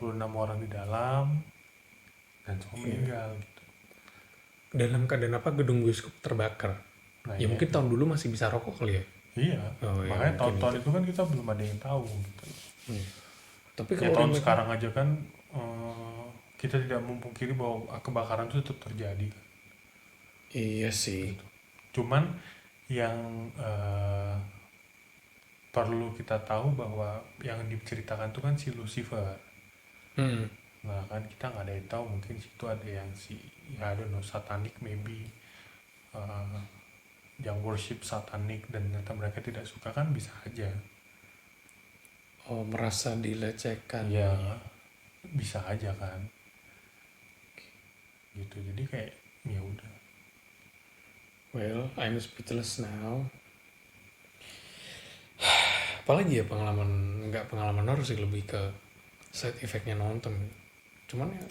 56 orang di dalam dan semua meninggal gitu. Dalam keadaan apa gedung bioskop terbakar? Nah Ya ya mungkin itu. tahun dulu masih bisa rokok kali ya. Iya, Oh ya makanya mungkin tahun-tahun itu. itu kan kita belum ada yang tahu gitu. Tapi Ya kalau tahun remake sekarang aja kan kita tidak memungkiri bahwa kebakaran itu tetap terjadi kan, iya sih. gitu. Cuman yang perlu kita tahu bahwa yang diceritakan itu kan si Lucifer. Hmm. Nah kan kita nggak ada yang tahu, mungkin situ ada yang si, ya I don't know, satanik maybe, uh, yang worship satanik dan ternyata mereka tidak suka, kan bisa aja. Oh, merasa dilecehkan. Ya bisa aja kan, gitu. Jadi kayak ya udah. Well, I'm speechless now. Apalagi ya nggak pengalaman horor sih, lebih ke side effect-nya nonton. Cuman ya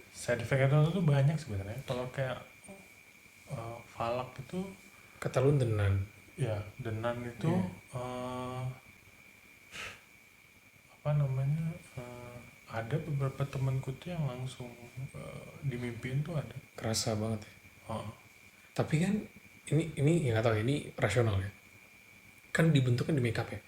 Side effect itu tuh banyak sebenarnya. Kalau kayak falak itu, kata lu tenan. ya denan itu apa namanya, ada beberapa temanku tuh yang langsung dimimpiin tuh ada. Kerasa banget ya. Oh, Tapi kan ini ya nggak tahu ya, ini rasional ya. Kan dibentukkan di makeup ya.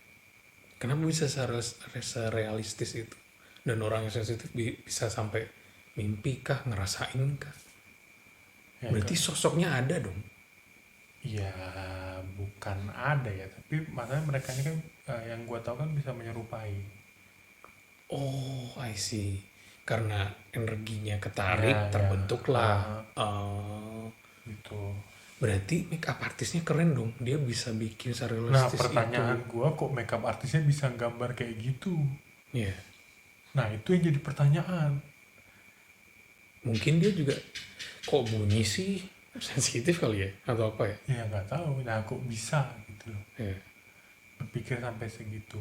Kenapa bisa serealistis itu? Dan orang yang sensitif bisa sampai mimpi kah, ngerasain kah? ya Berarti sosoknya ada dong. ya bukan ada ya, tapi masalahnya mereka ini kan yang gua tahu kan bisa menyerupai. Oh, I see. Karena energinya ketarik, Ya ya, terbentuklah. Oh, gitu. berarti makeup artisnya keren dong. Dia bisa bikin Nah serealistis pertanyaan itu. gua, kok makeup artisnya bisa gambar kayak gitu? Ya, Nah itu yang jadi pertanyaan. mungkin dia juga kok bunyi sih, sensitif kali ya, atau apa ya? Ya nggak tahu. Nah kok bisa gitu loh, Ya. berpikir sampai segitu.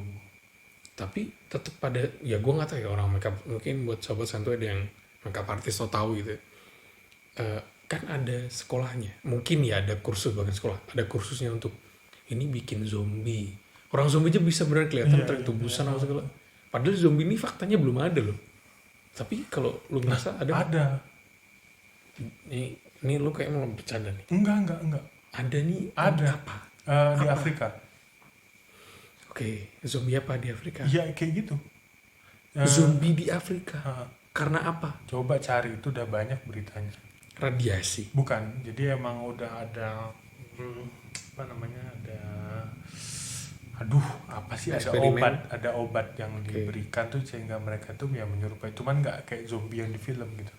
Tapi tetap pada, ya gue nggak tahu ya orang makeup, mungkin buat sobat santuy ada yang makeup artis atau tahu gitu. Kan ada sekolahnya, mungkin ya ada kursus, bahkan sekolah ada kursusnya untuk ini bikin zombie. Orang zombie aja bisa benar kelihatan Iya tarik iya iya. tubusan apa segala. Padahal zombie ini faktanya belum ada loh. Tapi kalau lu ngerasa ada, Ada. ini lu kayak mau bercanda nih. Enggak. Ada nih, Ada. apa? Di Apa? Afrika. Oke, zombie apa di Afrika? Iya kayak gitu. Zombie di Afrika. uh, Karena apa? Coba cari, itu udah banyak beritanya. Radiasi. Bukan, jadi emang udah ada apa namanya, ada, aduh apa sih, Eksperimen. ada obat yang Oke. diberikan tuh sehingga mereka tuh ya menyerupai, cuman nggak kayak zombie yang di film gitu.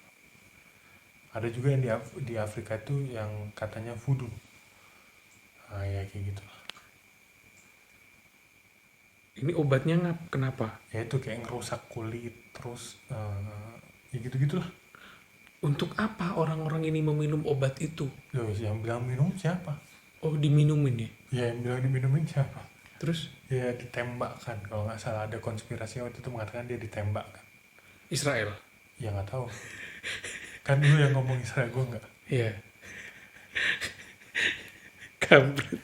Ada juga yang di Afrika tuh yang katanya voodoo. Nah ya kayak gitu. Ini obatnya kenapa? Ya itu kayak ngerusak kulit terus ya gitu gitulah. Untuk apa orang-orang ini meminum obat itu? Loh, yang bilang minum siapa? Oh, diminumin ya? Ya yang bilang diminumin siapa? Terus Ya ditembakkan, kalau nggak salah ada konspirasi waktu itu mengatakan dia ditembakkan. Israel. Ya nggak tahu. Kan dulu yang ngomong Israel, gue nggak. Iya. Kampret.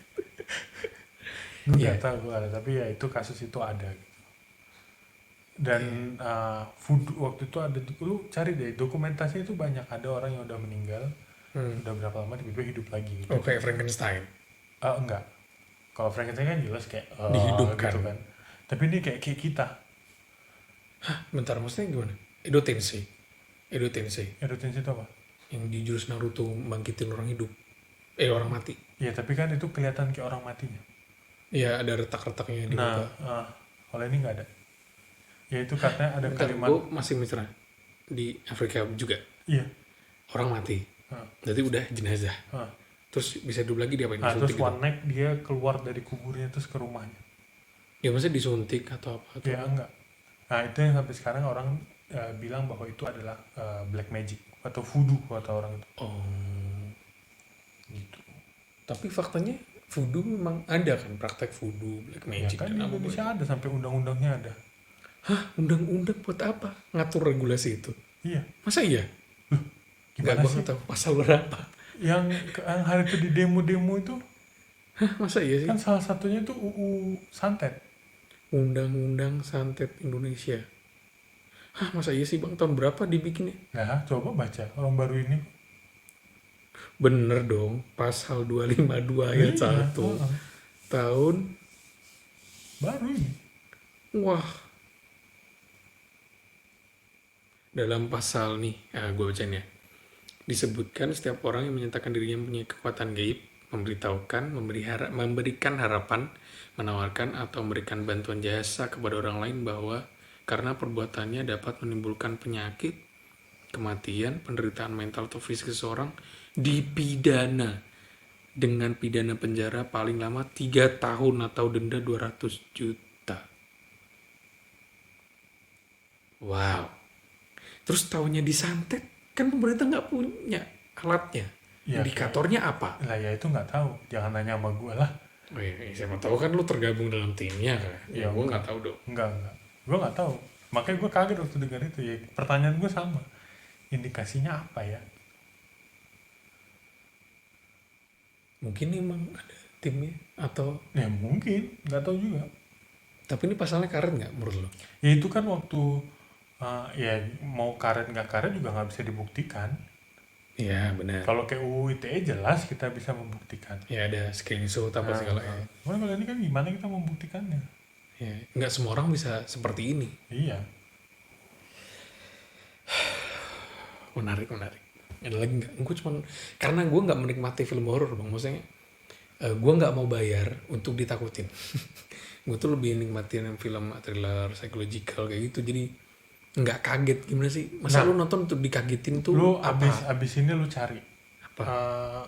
Gue Iya. nggak tahu gue ada, tapi ya itu kasus itu ada. Gitu. Dan voodoo waktu itu ada, lu cari deh dokumentasi itu banyak, ada orang yang udah meninggal, udah berapa lama tiba-tiba hidup lagi. Gitu. Oh, kayak Frankenstein. Enggak. Kalau Frankenstein kan jelas kayak Dihidupkan. gitu kan. Tapi ini kayak kita. Hah, bentar, maksudnya gimana? Edo Tensei. Erotensi itu apa? Yang di jurus Naruto bangkitin orang hidup. Orang mati. Ya tapi kan itu kelihatan kayak orang matinya. Iya, ada retak-retaknya di muka. Kalau ini nggak ada. Ya itu katanya ada Bentar, kalimat. gue masih mitra. Di Afrika juga. Iya. Orang mati. Berarti udah jenazah. Terus bisa hidup lagi, diapain? Terus Disuntik one gitu? night dia keluar dari kuburnya terus ke rumahnya. Ya maksudnya disuntik atau apa? Ya enggak. Nah itu yang sampai sekarang orang bilang bahwa itu adalah black magic atau voodoo kata orang itu. Oh. Gitu. Tapi faktanya voodoo memang ada kan, praktek voodoo, black Ya magic kan dan di apa Indonesia ada, sampai undang-undangnya ada. Hah, undang-undang buat apa? Ngatur regulasi itu? Iya. Masa iya? Gimana sih? Gak tahu pasal berapa. Yang hari itu di demo-demo itu Hah, masa iya sih? kan salah satunya tuh UU Santet. Undang-undang santet Indonesia. Hah, masa iya sih bang, tahun berapa dibikinnya? Nah, coba baca orang baru ini. Bener dong, pasal 252 ayat Iya, 1 tahun. baru ini. Wah, dalam pasal nih, gue bacain ya. Disebutkan setiap orang yang menyatakan dirinya mempunyai kekuatan gaib, memberitahukan, memberikan harapan, menawarkan atau memberikan bantuan jasa kepada orang lain bahwa karena perbuatannya dapat menimbulkan penyakit, kematian, penderitaan mental atau fisik seseorang, dipidana dengan pidana penjara paling lama 3 tahun atau denda 200 juta. Wow. Terus taunya disantet, kan pemerintah nggak punya alatnya. Ya, Indikatornya apa? lah ya itu nggak tahu. Jangan nanya sama gue lah. Oh iya, siapa tahu kan lu tergabung dalam timnya kan. Ya, Ya, gue nggak tahu dong. Enggak. Gue nggak tahu. Makanya gue kaget waktu dengar itu ya. Pertanyaan gue sama. Indikasinya apa ya? Mungkin emang ada timnya atau Ya mungkin, nggak tahu juga. tapi ini pasalnya karet nggak menurut lo? Ya itu kan waktu ya mau karet nggak karet juga nggak bisa dibuktikan. Iya benar. Kalau kayak UU ITE jelas kita bisa membuktikan. Ya ada screenshot apa segala ya. Cuman kalau ini kan gimana kita membuktikannya? Ya, nggak semua orang bisa seperti ini. Iya. Menarik. Ada lagi nggak? Gue cuman karena gue nggak menikmati film horor bang, maksudnya gue nggak mau bayar untuk ditakutin. Gue tuh lebih nikmatin yang film thriller psychological kayak gitu, jadi nggak kaget. Gimana sih? Masa lu nonton untuk dikagetin tuh Lu apa? abis ini lu cari. Apa?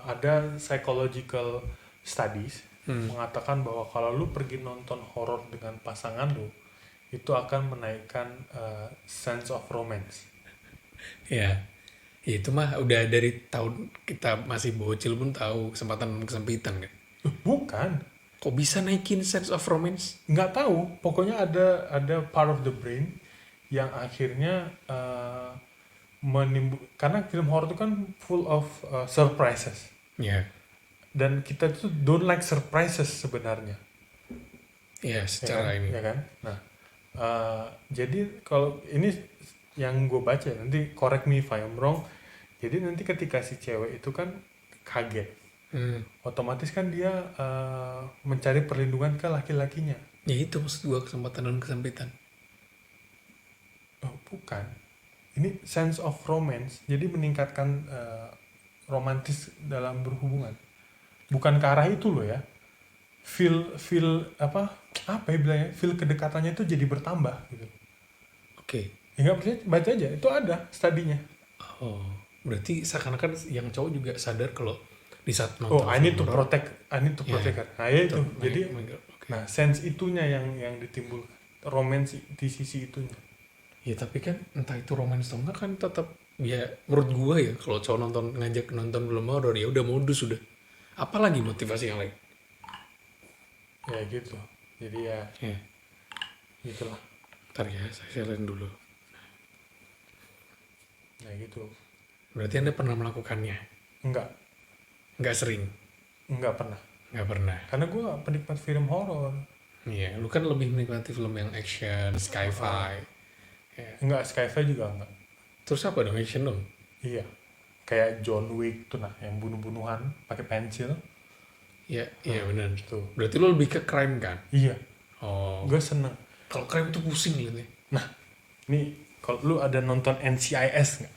Ada psychological studies mengatakan bahwa kalau lu pergi nonton horor dengan pasangan lu, itu akan menaikkan sense of romance. Ya, itu mah udah dari tahun kita masih bocil pun tahu kesempatan kesempitan kan. Bukan, Kok bisa naikin sense of romance? nggak tahu. Pokoknya ada part of the brain yang akhirnya karena film horor itu kan full of surprises. Ya, Dan kita tuh don't like surprises sebenarnya. ya secara ya kan? ini. Ya kan? Nah, jadi kalau ini yang gue baca, nanti correct me if I'm wrong. Jadi nanti ketika si cewek itu kan kaget, otomatis kan dia mencari perlindungan ke laki-lakinya. Ya itu maksud gue, kesempatan dan kesempitan. Oh, bukan. Ini sense of romance, jadi meningkatkan romantis dalam berhubungan. Bukan ke arah itu loh ya. Feel apa ya bilangnya? Feel kedekatannya itu jadi bertambah gitu. Oke. Ya nggak percaya, baca aja. Itu ada studinya. Oh, berarti seakan-akan yang cowok juga sadar kalau di saat Oh, nonton I need to film horor, protect, I need to ya, protect her. Nah, ya itu. oh Jadi, my God, oke. nah, sense itunya yang ditimbulkan. Romance di sisi itunya. Ya tapi kan entah itu romance atau enggak kan tetap ya menurut gua ya kalau cowok ngajak nonton film horor ya udah modus sudah. Apalagi motivasi yang lain? Ya gitu. Jadi ya Ya, gitulah. ntar ya saya lihat dulu. Ya gitu. Berarti Anda pernah melakukannya? Enggak. Enggak sering? Enggak pernah. Enggak pernah. Karena gue gak penikmat film horor. Iya, lu kan lebih menikmati film yang action, sci-fi. Ya. Enggak, sci-fi juga enggak. Terus apa dong, action dong? Iya. Kayak John Wick tuh nah, yang bunuh-bunuhan pakai pensil. Iya, iya benar. Tuh. Berarti lu lebih ke crime kan? Iya. Oh. Gue seneng. Kalau crime tuh pusing liatnya. Nah, nih kalau lu ada nonton NCIS nggak?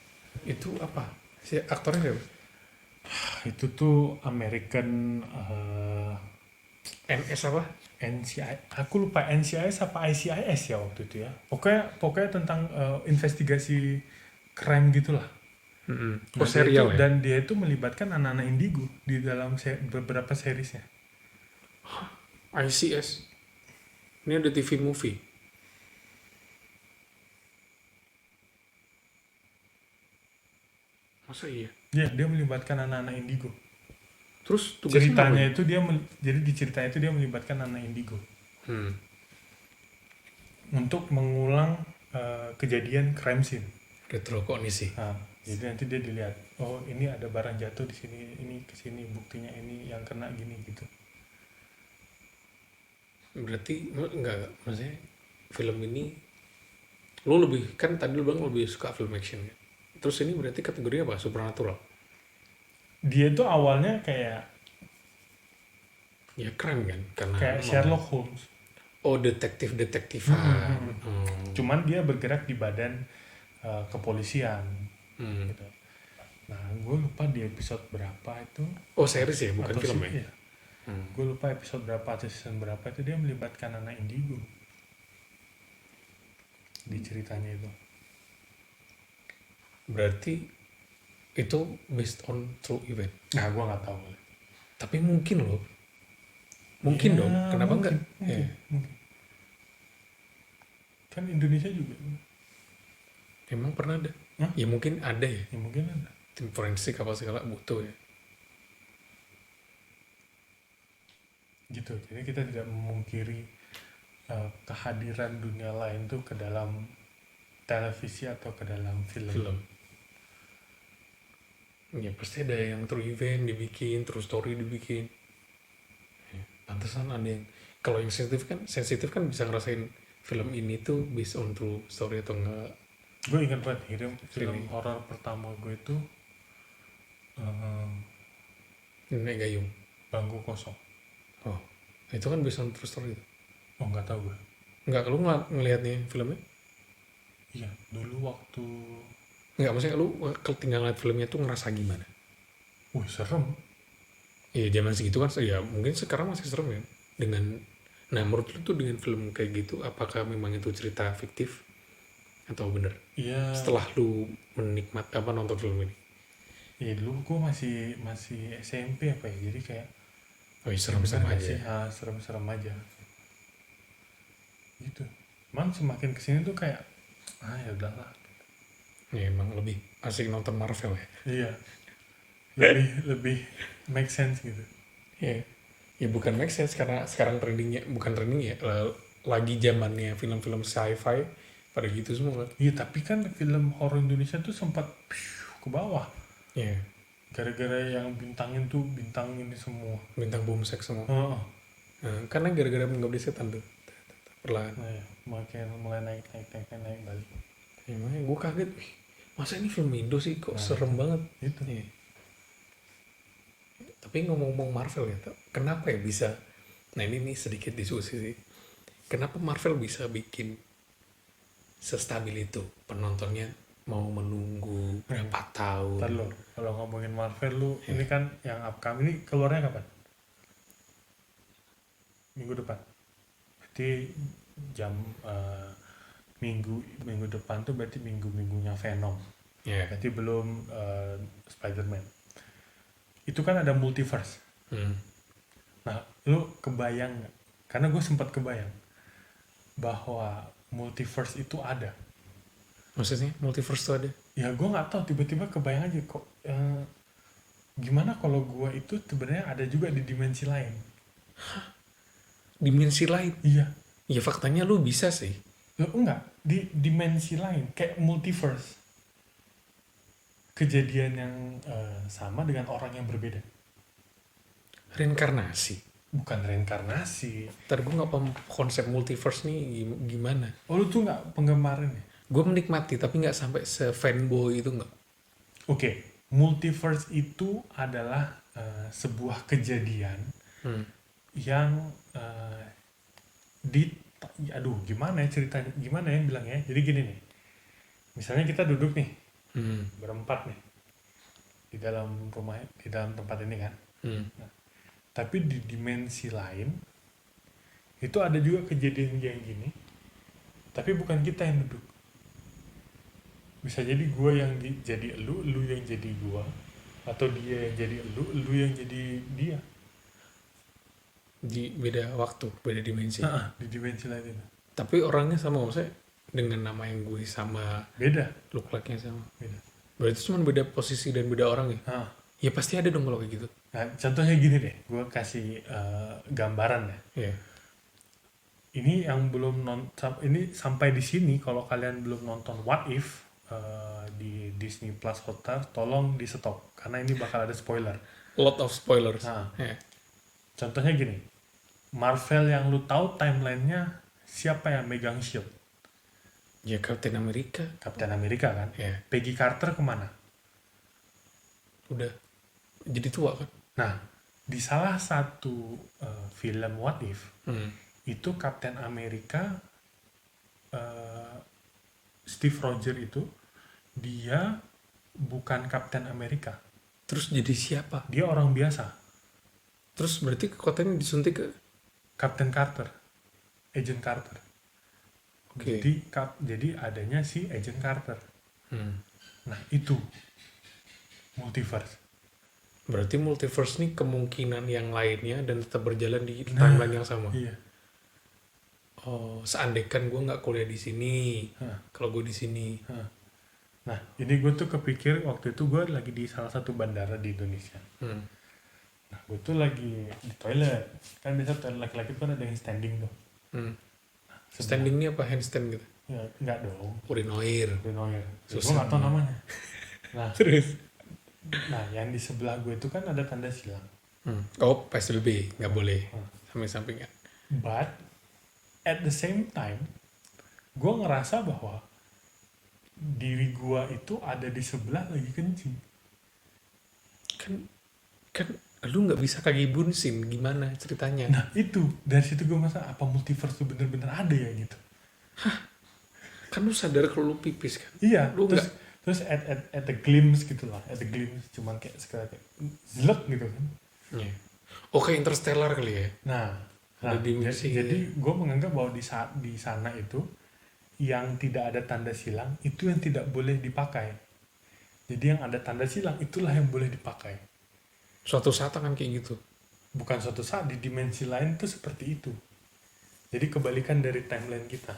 Itu apa? Si aktornya siapa? Itu tuh American NS apa? NCIS. Aku lupa NCIS apa ICIS ya waktu itu ya. Pokoknya tentang investigasi crime gitulah. Oh, Nah, serial ya? Dan dia itu melibatkan anak-anak indigo di dalam beberapa seriesnya. ICS. Ini ada TV movie. Masa iya? Iya, dia melibatkan anak-anak indigo. Terus tugasnya Ceritanya apa? itu jadi di ceritanya itu dia melibatkan anak indigo untuk mengulang kejadian crime scene. Retro kognisi. Nah, jadi nanti dia dilihat, oh ini ada barang jatuh di sini, ini ke sini, buktinya ini yang kena gini gitu. Berarti enggak, maksudnya film ini Lu lebih, kan tadi lu bilang lebih suka film action kan? Terus ini berarti kategorinya apa? Supernatural? Dia tuh awalnya kayak Ya keren kan? Karena kayak emang, Sherlock Holmes. oh detektifan. Cuman dia bergerak di badan kepolisian Hmm. gitu. Nah, gue lupa di episode berapa itu, Oh series ya, bukan atau film ya? iya. Gue lupa episode berapa atau season berapa itu dia melibatkan anak indigo di ceritanya itu. Berarti itu based on true event. Nah, gue nggak tahu. Tapi mungkin loh. Mungkin Ya, dong. Kenapa enggak? mungkin. Kan Indonesia juga. Emang pernah ada? Hah? Ya mungkin ada ya. Ya mungkin ada. Tim forensik apa segala butuh ya. Gitu. Jadi kita tidak memungkiri kehadiran dunia lain tuh ke dalam televisi atau ke dalam film. Ya pasti ada yang true event dibikin, true story dibikin. Ya, pantesan ada yang, kalau yang sensitif kan bisa ngerasain film ini tuh based on true story atau enggak. Gue ingat banget film Ini. horor pertama gue itu Nenek Gayung. Bangku Kosong. Oh, itu kan based on true story. Oh, nggak tahu gue. Enggak, lu ngelihatnya filmnya? Iya, dulu waktu Enggak, maksudnya lu kalau tinggal ngeliat filmnya tuh ngerasa gimana? serem. Ya zaman segitu kan, ya mungkin sekarang masih serem ya. Nah menurut lu tuh dengan film kayak gitu, apakah memang itu cerita fiktif atau bener? Iya. Setelah lu nonton film ini? Iya, dulu gue masih SMP apa ya, jadi kayak Oh iya, serem-serem bener nggak aja sih, ya. serem-serem aja gitu. Man semakin kesini tuh kayak ya udahlah. Ya emang lebih asik nonton Marvel ya. Iya, lebih make sense gitu. Ya, ya bukan make sense karena sekarang bukan trending ya, lagi zamannya film-film sci-fi pada gitu semua kan. Iya, tapi kan film horor Indonesia tuh sempat ke bawah Ya, gara-gara yang bintangin tuh bintang ini semua. bintang boom seks semua. Heeh. Nah, karena gara-gara mengabdi setan tuh perlahan. Nah, ya, mulai naik balik. Ya, makanya gue kaget, masa ini film Indo sih kok serem banget. Itu. Iya. Tapi ngomong-ngomong Marvel ya, kenapa ya bisa, nah ini nih sedikit diskusi sih, kenapa Marvel bisa bikin sestabil itu penontonnya mau menunggu berapa tahun. Ntar lo, kalau ngomongin Marvel lu, ini kan yang upcoming ini keluarnya kapan? Minggu depan. Berarti jam minggu depan tuh berarti minggunya Venom. Ya. Berarti belum Spider-Man. Itu kan ada multiverse. Nah, lu kebayang nggak? Karena gue sempat kebayang bahwa multiverse itu ada. Maksudnya multiverse tuh ada? Ya gue nggak tahu, tiba-tiba kebayang aja kok. Gimana kalau gue itu sebenarnya ada juga di dimensi lain? Dimensi lain? Iya. Ya faktanya lu bisa sih. Loh, enggak, di dimensi lain kayak multiverse. Kejadian yang sama dengan orang yang berbeda. Reinkarnasi. Bukan reinkarnasi. Ntar gue gak paham konsep multiverse nih gimana. Oh, lu tuh nggak penggemar ini? Gue menikmati tapi gak sampai se-fanboy itu gak. Oke, multiverse itu adalah sebuah kejadian yang gimana ya ceritanya, gimana ya bilangnya, jadi gini nih, misalnya kita duduk nih berempat nih di dalam rumah, di dalam tempat ini kan. Nah, tapi di dimensi lain itu ada juga kejadian yang gini, tapi bukan kita yang duduk. Bisa jadi gue yang jadi lu yang jadi gue, atau dia yang jadi lu yang jadi dia. Di beda waktu, beda dimensi. Di dimensi lain itu. Tapi orangnya sama, maksudnya dengan nama yang gue sama, Beda. look like-nya sama. Beda. Berarti cuma beda posisi dan beda orang ya? Ya pasti ada dong kalau kayak gitu. Nah, contohnya gini deh, gue kasih gambaran ya. Iya. Ini yang belum ini sampai di sini, kalau kalian belum nonton What If di Disney Plus Hotstar, tolong di stop karena ini bakal ada spoiler. Lot of spoilers. Yeah. Contohnya gini, Marvel yang lu tahu timelinenya siapa yang megang shield? Ya Captain America. Kapten Amerika kan. Ya, Peggy Carter kemana? udah jadi tua kan. Nah, di salah satu film What If, Hmm. itu Kapten Amerika, eh, Steve Rogers itu, dia bukan Kapten Amerika. Terus jadi siapa? Dia orang biasa. Terus berarti kekuatannya disuntik ke. Kapten Carter. Agent Carter. Oke. Jadi adanya si Agent Carter. Hmm. Nah, itu multiverse. Berarti multiverse nih kemungkinan yang lainnya dan tetap berjalan di Nah, timeline yang sama. Iya. Oh, seandainya gue nggak kuliah di sini, Hah. kalau gue di sini. Nah, ini gue tuh kepikir waktu itu gue lagi di salah satu bandara di Indonesia. Hmm. Nah, gue tuh lagi di toilet. Kan biasa toilet laki-laki kan ada yang standing tuh. Hmm. Sebelah- Standing ini apa handstand gitu? Ya, enggak dong. Urinoir. Urinoir. Gue Susah. nggak tahu namanya. Nah, Terus? yang di sebelah gue itu kan ada tanda silang. Oh, PSBB nggak boleh Hmm. samping-sampingan. But at the same time, gue ngerasa bahwa diri gue itu ada di sebelah lagi kencing. Kan lu nggak bisa kaki bunsin, gimana ceritanya? Nah, itu dari situ gue merasa apa multiverse itu bener-bener ada ya gitu. Kan lu sadar kalau lu pipis kan? Iya, Lu terus at the glimpse gitu lah, at the glimpse cuman kayak sekali kayak zelek gitu kan. Iya. Oke, Interstellar kali ya? Nah, Ada dimensi gitu jadi gue menganggap bahwa di saat di sana itu yang tidak ada tanda silang itu yang tidak boleh dipakai. Jadi yang ada tanda silang itulah yang boleh dipakai. Suatu saat akan kayak gitu. Bukan suatu saat di dimensi lain itu seperti itu. Jadi kebalikan dari timeline kita.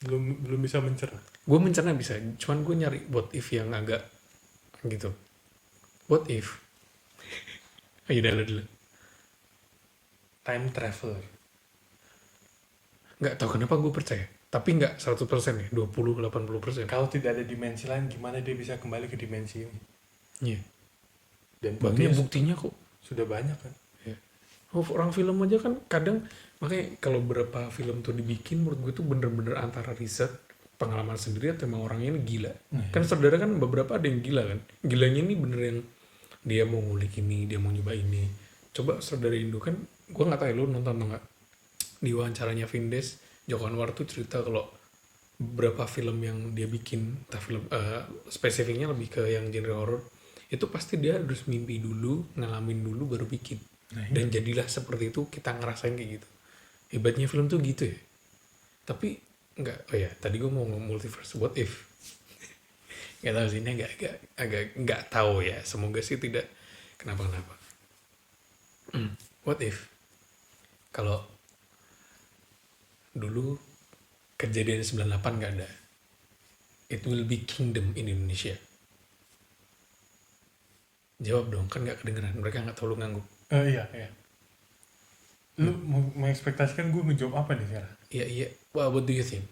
Belum bisa mencerna. Gue mencerna bisa, cuman gue nyari what if yang agak gitu. What if? Ayo dah dulu. Time traveler. Nggak tahu kenapa gue percaya. Tapi nggak 100% ya, 20-80%. Kalau tidak ada dimensi lain, gimana dia bisa kembali ke dimensi ini? Iya. Dan Banyak buktinya buktinya kok. sudah banyak kan. Ya. Oh, orang film aja kan kadang, makanya kalau beberapa film tuh dibikin menurut gue tuh bener-bener antara riset, pengalaman sendiri atau emang orangnya ini gila. Kan saudara kan beberapa ada yang gila kan. Gilanya ini bener yang dia mau ngulik ini, dia mau nyoba ini. Coba saudara Indo kan, gue nggak tahu ya, lu nonton atau nggak? Di wawancaranya Vindes, Joko Anwar tuh cerita kalau beberapa film yang dia bikin, entah film spesifiknya lebih ke yang genre horror, itu pasti dia harus mimpi dulu, ngalamin dulu baru bikin. Dan jadilah seperti itu, kita ngerasain kayak gitu. Hebatnya film tuh gitu ya. Tapi enggak, oh ya tadi gue mau ngomong multiverse, what if? Gak tahu sih, ini agak nggak tahu ya. Semoga sih tidak kenapa-kenapa. What if? Kalau dulu kejadian 98 nggak ada, it will be kingdom in Indonesia. Jawab dong, kan nggak kedengeran. Mereka nggak tahu lu ngangguk. Iya. Lu mengekspektasikan gue ngejawab apa nih sekarang? Iya. Well, what do you think?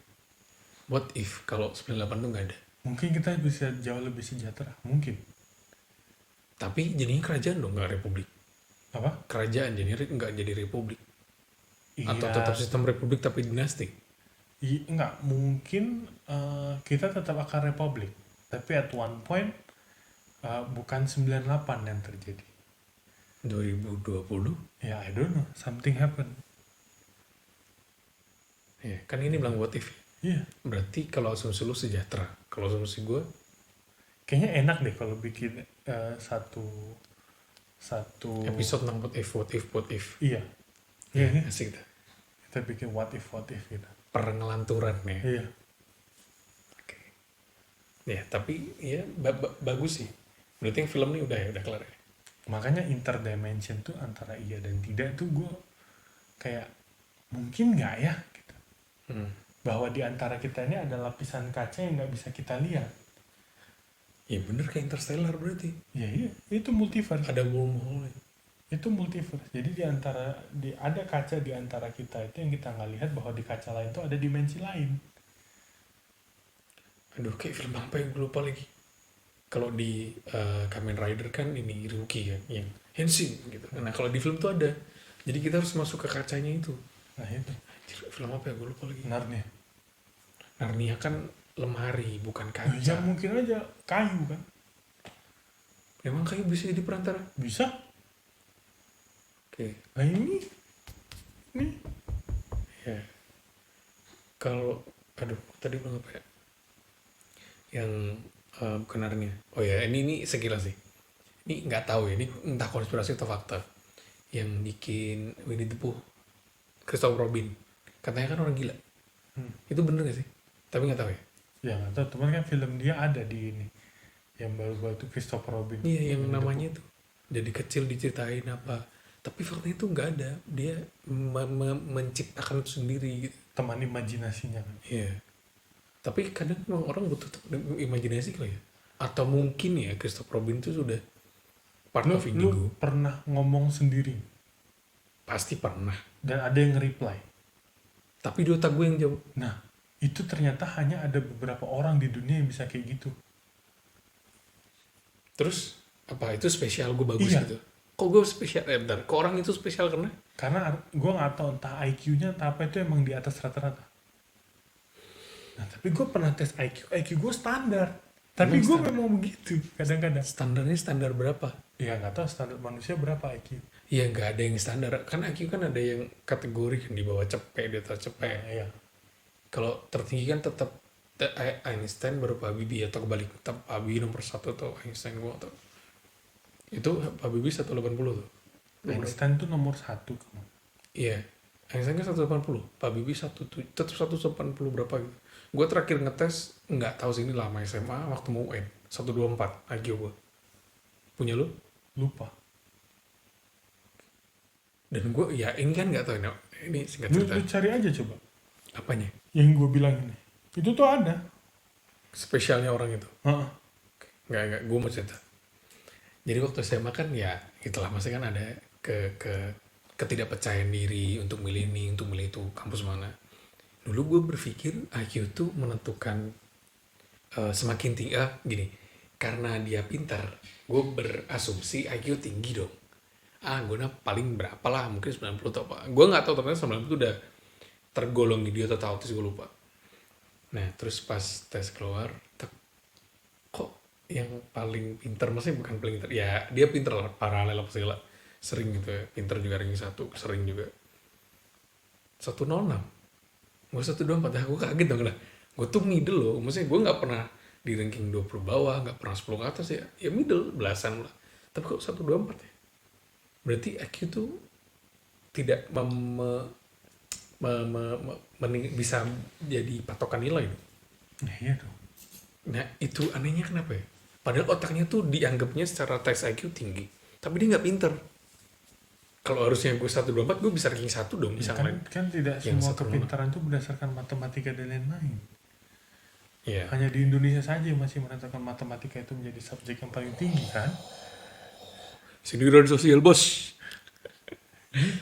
What if kalau 98 tuh nggak ada? Mungkin kita bisa jauh lebih sejahtera. Mungkin. Tapi jadinya kerajaan dong, nggak republik. Apa? Kerajaan jadinya nggak jadi republik. Iya. Atau tetap sistem republik tapi dinasti. Enggak. Mungkin kita tetap akan republik. Tapi at one point bukan 98 yang terjadi. 2020? Ya, I don't know. Something happened. Ya, kan ini bilang what if. Iya. Berarti kalau asumsi lu sejahtera. Kalau asumsi gue, Kayaknya enak deh kalau bikin satu episode tentang what if. Iya. Iya. Asik dah. Kita bikin what if gitu. Pengelanturan ya. Iya. Oke. Ya, tapi ya bagus sih. Berarti yang film ini udah kelar ya. Makanya interdimension tuh antara iya dan tidak tuh gue kayak mungkin nggak ya gitu. Bahwa di antara kita ini ada lapisan kaca yang nggak bisa kita lihat. Ya bener kayak Interstellar berarti. Ya iya, itu multiverse. Ada wormhole. Itu multiverse. Jadi ada kaca di antara kita itu yang kita nggak lihat, bahwa di kaca lain tuh ada dimensi lain. Aduh, kayak film apa yang gue lupa lagi. Kalau di Kamen Rider kan ini Ryuki kan, yang Henshin gitu. Nah kalau di film tuh ada. Jadi kita harus masuk ke kacanya itu. Nah itu. Film apa ya, gue lupa lagi. Narnia. Narnia kan lemari, bukan Ya kaca. mungkin aja kayu kan. Emang kayu bisa jadi perantara? Bisa. Oke. Nah ini. Nih. Ya. Kalau, aduh, tadi bilang apa ya? Yang bukan Narnia. Oh ya, ini sekilas sih. Ini nggak tahu ya, ini entah konspirasi atau fakta. Yang bikin Winnie the Pooh, Christopher Robin. Katanya kan orang gila. Itu bener gak sih? Tapi nggak tahu ya. Ya nggak tahu. Teman kan film dia ada di ini. Yang baru-baru itu Christopher Robin. Iya, yang namanya itu. Jadi kecil diceritain apa. Tapi faktanya itu nggak ada. Dia menciptakan itu sendiri gitu. Teman imajinasinya kan. Iya. Tapi kadang memang orang butuh imajinasi kali ya. Atau mungkin ya Christopher Robin itu sudah part Lu of Indigo. pernah ngomong sendiri Pasti pernah. dan ada yang nge-reply. Tapi di otak gue yang jawab. Nah, itu ternyata hanya ada beberapa orang di dunia yang bisa kayak gitu. Terus apa itu spesial gue bagus Iya. gitu. Kok gue spesial? Bentar. Kok orang itu spesial karena? Karena gue nggak tahu entah IQ-nya entah apa itu emang di atas rata-rata. Nah, tapi gue pernah tes IQ gue standar. Tapi Emang gue standar? memang begitu kadang-kadang. Standarnya standar berapa? Ya nggak tahu standar manusia berapa IQ. Ya nggak ada yang standar. Kan IQ kan ada yang kategori kan di bawah cepek, di atas cepek. Nah, iya. Kalau tertinggi kan tetap Einstein baru Pak Habibie atau kebalik. Tetap Habibie nomor 1 atau Einstein gue atau itu Pak Habibie 180 tuh. Einstein tuh nomor 1 kamu. Iya. Einstein kan 180. Pak Habibie tetap 180 berapa gitu. Gue terakhir ngetes nggak tahu sih ini lama SMA waktu mau UN 124 IQ gue. Punya lu? Lupa. Dan gue ya ini kan nggak tahu ini singkat Lu cerita. cari aja coba. Apanya? Yang gue bilang ini. Itu tuh ada. Spesialnya orang itu. Heeh. Nggak, gue mau cerita. Jadi waktu SMA kan ya itulah masih kan ada ketidakpercayaan diri untuk milih ini, untuk milih itu, kampus mana. Dulu gue berpikir IQ itu menentukan semakin tinggi, gini, karena dia pintar, gue berasumsi IQ tinggi dong. Gue paling berapa lah, mungkin 90 atau apa. Gue nggak tahu, ternyata 90 itu udah tergolong idiot atau autis, gue lupa. Nah, terus pas tes keluar, kok yang paling pintar, maksudnya bukan paling pintar, ya dia pintar lah, paralel apa segala, sering gitu ya, pintar juga ranking 1, sering juga 106, gue 124, gue kaget dong lah, gue tuh middle loh, maksudnya gue nggak pernah di ranking 20 bawah, nggak pernah 10 ke atas ya middle, belasan lah, tapi kok 124 ya, berarti IQ tuh tidak bisa jadi patokan nilai dong. Nah, iya dong. Nah itu anehnya kenapa ya? Padahal otaknya tuh dianggapnya secara tes IQ tinggi, tapi dia nggak pinter. Kalau harusnya gue 124, gue bisa ranking 1 dong, bisa kan, ngelain. kan tidak yang semua 106. kepintaran itu berdasarkan matematika dan lain-lain. Iya. Hanya di Indonesia saja yang masih menetapkan matematika itu menjadi subjek yang paling tinggi kan. Sindiran sosial bos.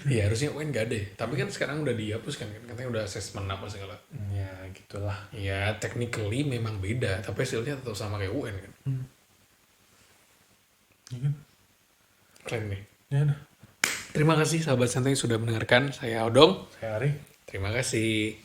Iya harusnya UN gak ada ya. Tapi kan sekarang udah dihapus kan, katanya udah assessment apa segala. Ya gitulah. Ya technically memang beda, tapi hasilnya tetap sama kayak UN kan. Ya kan? Keren nih. Ya dah. Terima kasih sahabat santai sudah mendengarkan. Saya Odong. Saya Ari. Terima kasih.